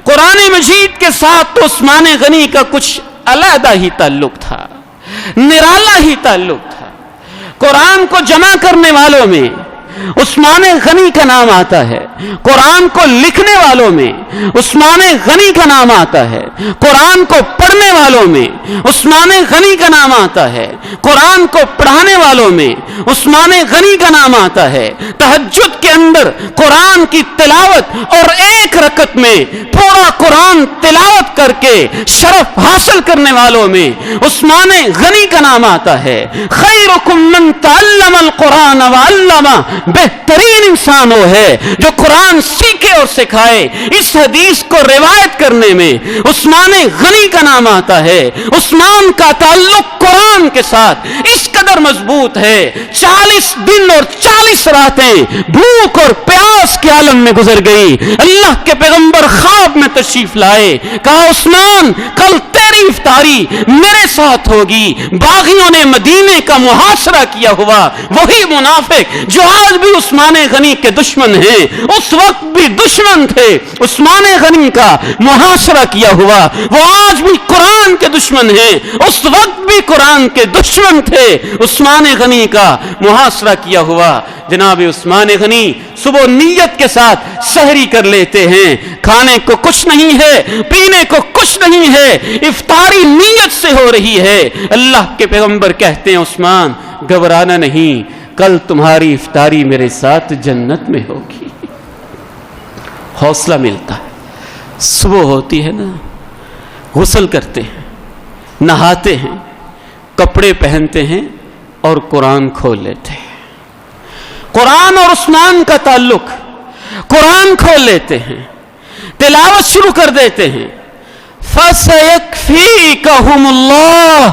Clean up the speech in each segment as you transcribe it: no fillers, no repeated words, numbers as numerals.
قرآن مجید کے ساتھ تو عثمان غنی کا کچھ علیحدہ ہی تعلق تھا، نرالا ہی تعلق تھا۔ قرآن کو جمع کرنے والوں میں عثمان غنی کا نام آتا ہے، قرآن کو لکھنے والوں میں عثمان غنی کا نام آتا ہے، قرآن کو پڑھنے والوں میں عثمان غنی کا نام آتا ہے، قرآن کو پڑھانے والوں میں عثمان غنی کا نام آتا ہے۔ تہجد کے اندر قرآن کی تلاوت اور ایک رکعت میں پورا قرآن تلاوت کر کے شرف حاصل کرنے والوں میں عثمان غنی کا نام آتا ہے۔ خیرکم من تعلم القرآن وعلمہ، بہترین انسان وہ ہے جو قرآن سیکھے اور سکھائے۔ اس حدیث کو روایت کرنے میں عثمان غنی کا نام آتا ہے۔ عثمان کا تعلق قرآن کے ساتھ اس قدر مضبوط ہے، 40 دن اور 40 راتیں بھوک اور پیاس کے عالم میں گزر گئی۔ اللہ کے پیغمبر خواب میں تشریف لائے، کہا عثمان کل تیری افطاری میرے ساتھ ہوگی۔ باغیوں نے مدینے کا محاصرہ کیا ہوا، وہی منافق جو آج بھی عثمان غنی کے دشمن ہیں، اس وقت بھی دشمن تھے، عثمان غنی کا محاصرہ کیا ہوا، وہ آج بھی قرآن کے دشمن ہیں، اس وقت بھی قرآن کے دشمن تھے، عثمان غنی کا محاصرہ کیا ہوا۔ جناب عثمان غنی صبح نیت کے ساتھ سحری کر لیتے ہیں، کھانے کو کچھ نہیں ہے، پینے کو کچھ نہیں ہے، افطاری نیت سے ہو رہی ہے۔ اللہ کے پیغمبر کہتے ہیں عثمان گھبرانا نہیں، کل تمہاری افطاری میرے ساتھ جنت میں ہوگی۔ حوصلہ ملتا ہے۔ صبح ہوتی ہے نا، غسل کرتے ہیں، نہاتے ہیں، کپڑے پہنتے ہیں اور قرآن کھول لیتے ہیں۔ قرآن اور عثمان کا تعلق، قرآن کھول لیتے ہیں، تلاوت شروع کر دیتے ہیں۔ فَسَيَكْفِيكَهُمُ اللَّهُ،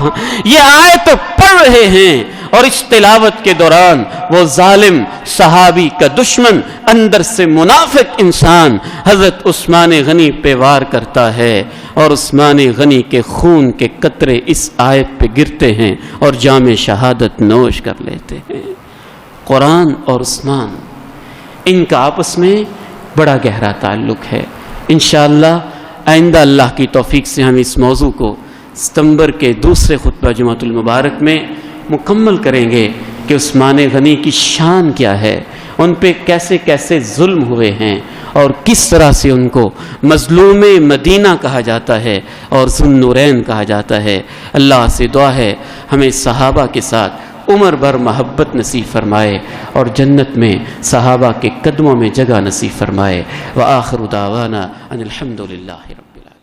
یہ آیت پڑھ رہے ہیں اور اس تلاوت کے دوران وہ ظالم صحابی کا دشمن، اندر سے منافق انسان حضرت عثمان غنی پہ وار کرتا ہے، اور عثمان غنی کے خون کے قطرے اس آیت پہ گرتے ہیں اور جام شہادت نوش کر لیتے ہیں۔ قرآن اور عثمان، ان کا آپس میں بڑا گہرا تعلق ہے۔ انشاءاللہ آئندہ اللہ کی توفیق سے ہم اس موضوع کو ستمبر کے دوسرے خطبہ جمعۃ المبارک میں مکمل کریں گے کہ عثمان غنی کی شان کیا ہے، ان پہ کیسے کیسے ظلم ہوئے ہیں اور کس طرح سے ان کو مظلوم مدینہ کہا جاتا ہے اور ذو النورین کہا جاتا ہے۔ اللہ سے دعا ہے ہمیں صحابہ کے ساتھ عمر بھر محبت نصیب فرمائے اور جنت میں صحابہ کے قدموں میں جگہ نصیب فرمائے۔ وآخر دعوانا ان الحمد للہ رب العالمین۔